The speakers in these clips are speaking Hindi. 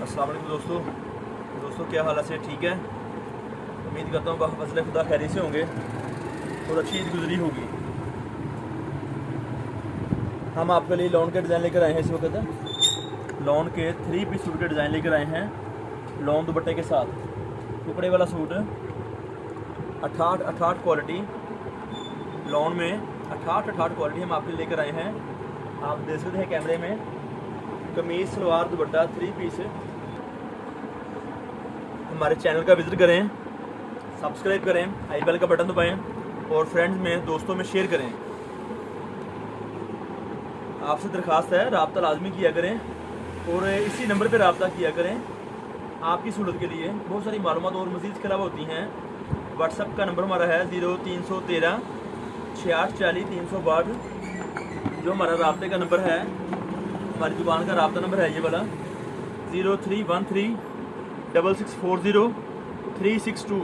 अस्सलाम वालेकुम दोस्तों क्या हाल है? ठीक है, उम्मीद करता हूँ फजल खुदा खैरी से होंगे और अच्छी ईद गुजरी होगी। हम आपके लिए लॉन के डिज़ाइन लेकर आए हैं। इस वक्त लॉन के 3 पीस सूट के डिज़ाइन लेकर आए हैं, लॉन दुपट्टे के साथ। टुकड़े वाला सूट 68 क्वालिटी, लॉन में 68 क्वालिटी हम आपके लिए लेकर आए हैं। आप देख सकते हैं कैमरे में, कमीज सलवार दुपट्टा 3 पीस। हमारे चैनल का विज़िट करें, सब्सक्राइब करें, आई बेल का बटन दबाएं और फ्रेंड्स में दोस्तों में शेयर करें। आपसे दरख्वास्त है रब्ता लाजमी किया करें और इसी नंबर पर रब्ता किया करें। आपकी सहूलत के लिए बहुत सारी मालूमात और मज़ीद इसके अलावा होती हैं। व्हाट्सअप का नंबर हमारा है 0313 6640 362, जो हमारा रब्ते का नंबर है। हमारी दुकान का रब्ता नंबर है ये वाला 0313 6640 362।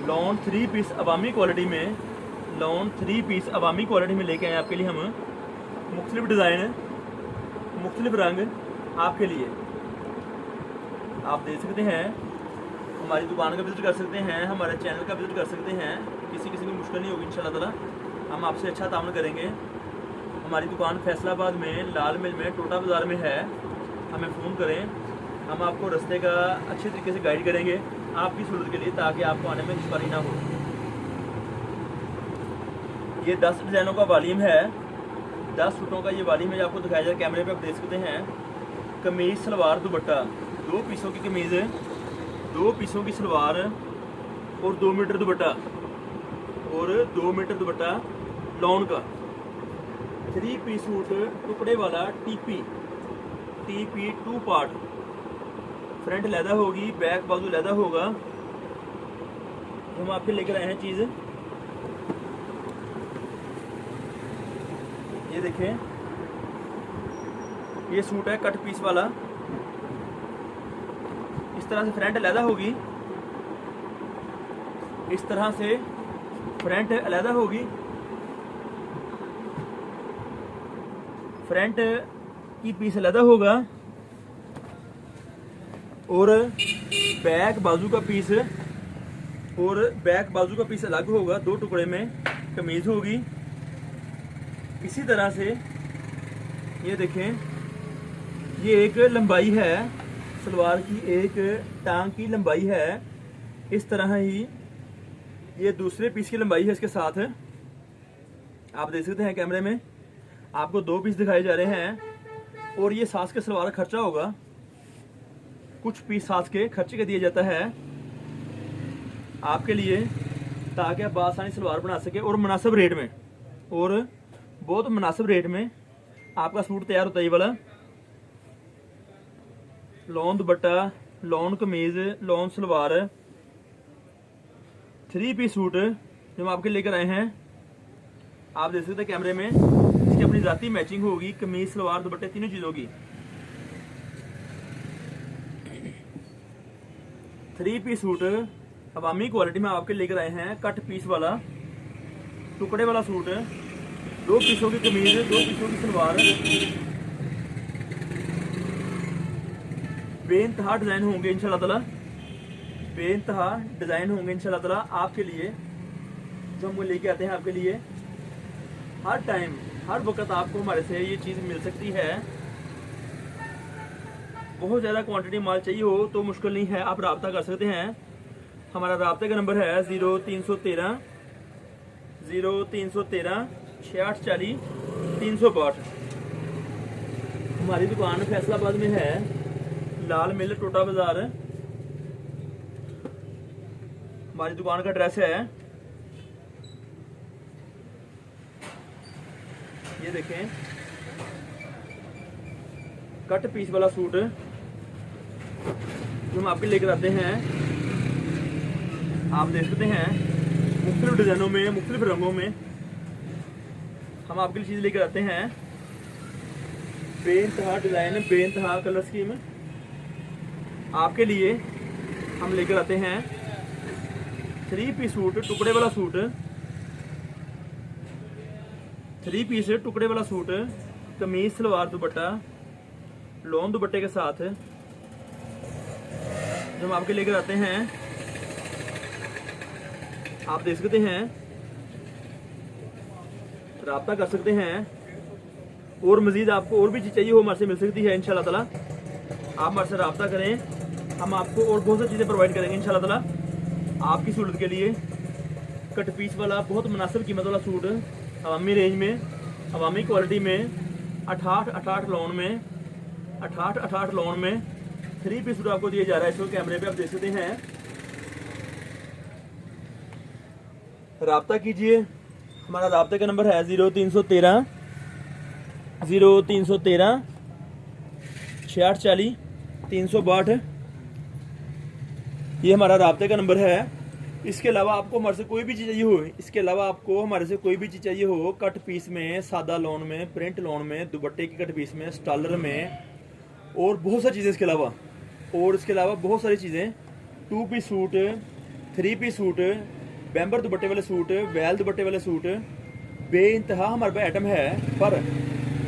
लॉन 3 पीस अवामी क्वालिटी में, लॉन 3 पीस अवामी क्वालिटी में लेके आए आपके लिए हम। मुख्तलिफ डिज़ाइन, मुख्तलिफ रंग आपके लिए। आप देख सकते हैं, हमारी दुकान का विज़िट कर सकते हैं, हमारे चैनल का विज़िट कर सकते हैं। किसी की मुश्किल नहीं होगी इंशाल्लाह ताला। हम आपसे अच्छा तामल करेंगे। हमारी दुकान फैसलाबाद में, लाल मिल में, टोटा बाज़ार में है। हमें फ़ोन करें, हम आपको रास्ते का अच्छे तरीके से गाइड करेंगे आपकी सहूलत के लिए, ताकि आपको आने में दुश्वारी ना हो। ये 10 डिज़ाइनों का वॉल्यूम है, 10 सूटों का ये वॉल्यूम है। आपको दिखाया जाए कैमरे पे, आप देख सकते हैं। कमीज़ सलवार दुपट्टा, 2 पीसों की कमीज़, 2 पीसों की सलवार और 2 मीटर दुपट्टा, और 2 मीटर दुपट्टा लॉन का। 3 पीस सूट टुकड़े वाला टीपी 2 पार्ट। फ्रंट लैदा होगी, बैक बाजू लैदा होगा। हम आपके लेकर आए हैं चीज़, ये देखें। ये सूट है कट पीस वाला। इस तरह से फ्रंट अलहदा होगी, इस तरह से फ्रंट अलहदा होगी। फ्रंट की पीस अलहदा होगा और बैक बाजू का पीस, और बैक बाजू का पीस अलग होगा। 2 टुकड़े में कमीज होगी। इसी तरह से ये देखें, ये एक लंबाई है सलवार की, एक टांग की लंबाई है। इस तरह ही ये दूसरे पीस की लंबाई है इसके साथ। आप देख सकते हैं कैमरे में, आपको 2 पीस दिखाए जा रहे हैं। और ये सास के सलवार खर्चा होगा, कुछ पीस सास के खर्चे का दिया जाता है आपके लिए, ताकि आप आसानी सलवार बना सके और मुनासिब रेट में, और बहुत मुनासिब रेट में आपका सूट तैयार होता है। ये वाला लॉन दुपट्टा, लॉन कमीज, लॉन सलवार, 3 पीस सूट जो हम आपके लेकर आए हैं। आप देख सकते हैं कैमरे में, इसकी अपनी ज़ाती मैचिंग होगी, कमीज सलवार दुपट्टे तीनों चीज़ों की। 3 पीस सूट अवामी क्वालिटी में आपके लेकर आए हैं। कट पीस वाला टुकड़े वाला सूट, 2 पीसों की कमीज, 2 पीसों की सलवार। बेइंतहा डिज़ाइन होंगे इंशाल्लाह ताला, बेइंतहा डिज़ाइन होंगे इंशाल्लाह ताला आपके लिए, जो हम लेके आते हैं आपके लिए। हर टाइम, हर वक्त आपको हमारे से ये चीज़ मिल सकती है। बहुत ज़्यादा क्वांटिटी माल चाहिए हो तो मुश्किल नहीं है, आप रब्ता कर सकते हैं। हमारा रब्ते का नंबर है 0313 6640 362। हमारी दुकान फैसलाबाद में है, लाल मिल, टोटा बाज़ार। हमारी दुकान का एड्रेस है, ये देखें। कट पीस वाला सूट जो हम आपके लेकर आते हैं, आप देख सकते हैं, मुख्तलिफ डिज़ाइनों में, मुख्तलिफ रंगों में हम आपके लिए चीज़ लेकर आते हैं। बेइंतहा डिज़ाइन, बेइंतहा कलर स्कीम आपके लिए हम लेकर आते हैं। 3 पीस सूट टुकड़े वाला सूट, 3 पीस टुकड़े वाला सूट, कमीज सलवार दुपट्टा लॉन दुपट्टे के साथ जो हम आपके लेकर आते हैं, आप देख सकते हैं, राब्ता कर सकते हैं। और मजीद आपको और भी चीज़ चाहिए हो हमारे से मिल सकती है इंशाल्लाह ताला। आप हमारे से राब्ता करें, हम आपको और बहुत सारी चीज़ें प्रोवाइड करेंगे इंशाल्लाह ताला आपकी सहूलत के लिए। कट पीस वाला बहुत मुनासिब कीमत वाला सूट अवामी रेंज में, अवामी क्वालिटी में, 68 लॉन में, 68 लॉन में 3 पीस सूट आपको दिया जा रहा है। इसको कैमरे पे आप देख सकते हैं। राब्ता कीजिए, हमारा राब्ते का नंबर है 0313 6640 362। ये हमारा राब्ते का नंबर है। इसके अलावा आपको हमारे से कोई भी चीज़ चाहिए हो, इसके अलावा आपको हमारे से कोई भी चीज़ चाहिए हो, कट पीस में, सादा लॉन में, प्रिंट लॉन में, दुपट्टे की कट पीस में, स्टालर में, और बहुत सारी चीज़ें इसके अलावा, और इसके अलावा बहुत सारी चीज़ें, 2 पीस सूट, 3 पीस सूट, बैम्बर दुपट्टे वाले सूट, वैल दुपट्टे वाले सूट, बेइंतहा हमारे पास आइटम है। पर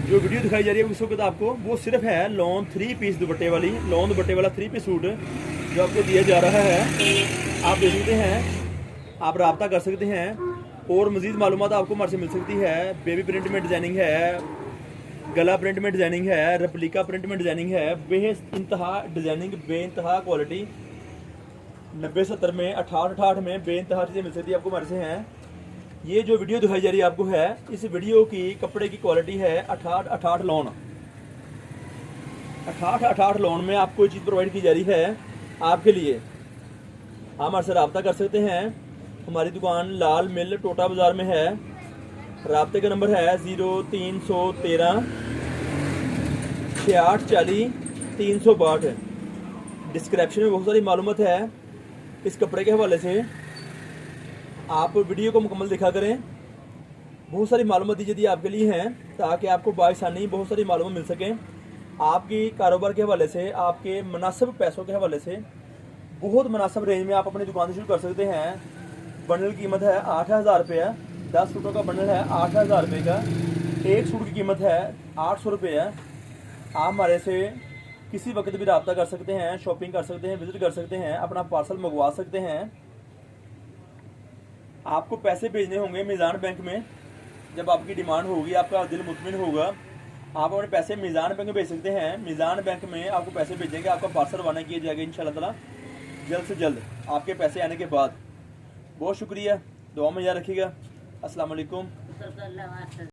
जो वीडियो दिखाई जा रही है उस वक्त आपको वो सिर्फ है लॉन 3 पीस दुपट्टे वाली, लॉन दुपट्टे वाला 3 पीस सूट जो आपको दिया जा रहा है। आप देख सकते हैं, आप राब्ता कर सकते हैं। और मज़ीद मालूमात आपको हमारे से मिल सकती है। बेबी प्रिंट में डिज़ाइनिंग है, गला प्रिंट में डिज़ाइनिंग है, रेप्लिका प्रिंट में डिज़ाइनिंग है, बेइंतहा डिज़ाइनिंग, बेइंतहा क्वालिटी, 90-70 में, 68 में बेइंतहा चीज़ें मिल सकती है आपको हमारे से हैं। ये जो वीडियो दिखाई जा रही है आपको है, इस वीडियो की कपड़े की क्वालिटी है 68 लॉन। 68 लॉन में आपको ये चीज़ प्रोवाइड की जा रही है आपके लिए। आप हमारे से रब्ता कर सकते हैं। हमारी दुकान लाल मिल टोटा बाज़ार में है। राब्ते का नंबर है 0313 6640 362। डिस्क्रिप्शन में बहुत सारी मालूमात है इस कपड़े के हवाले से। आप वीडियो को मुकम्मल देखा करें। बहुत सारी मालूमात दी जाती है आपके लिए हैं ताकि आपको बासानी बहुत सारी मालूमात मिल सकें। आपकी कारोबार के हवाले से, आपके मुनासिब पैसों के हवाले से बहुत मुनासिब रेंज में आप अपनी दुकान से शुरू कर सकते हैं। बंडल की कीमत है 8000 रुपये है। 10 सूटों का बंडल है 8000 रुपये का। एक सूट की कीमत है 800 रुपये है। आप हमारे से किसी वक्त भी रब्ता कर सकते हैं, शॉपिंग कर सकते हैं, विजिट कर सकते हैं, अपना पार्सल मंगवा सकते हैं। आपको पैसे भेजने होंगे मीज़ान बैंक में। जब आपकी डिमांड होगी, आपका दिल मुतमिन होगा, आप अपने पैसे मीज़ान बैंक में भेज सकते हैं। मीज़ान बैंक में आपको पैसे भेजेंगे, आपका पार्सल रवाना किया जाएगा इंशाल्लाह ताला जल्द से जल्द आपके पैसे आने के बाद। बहुत शुक्रिया, दुआ में याद रखिएगा। अस्सलाम वालेकुम।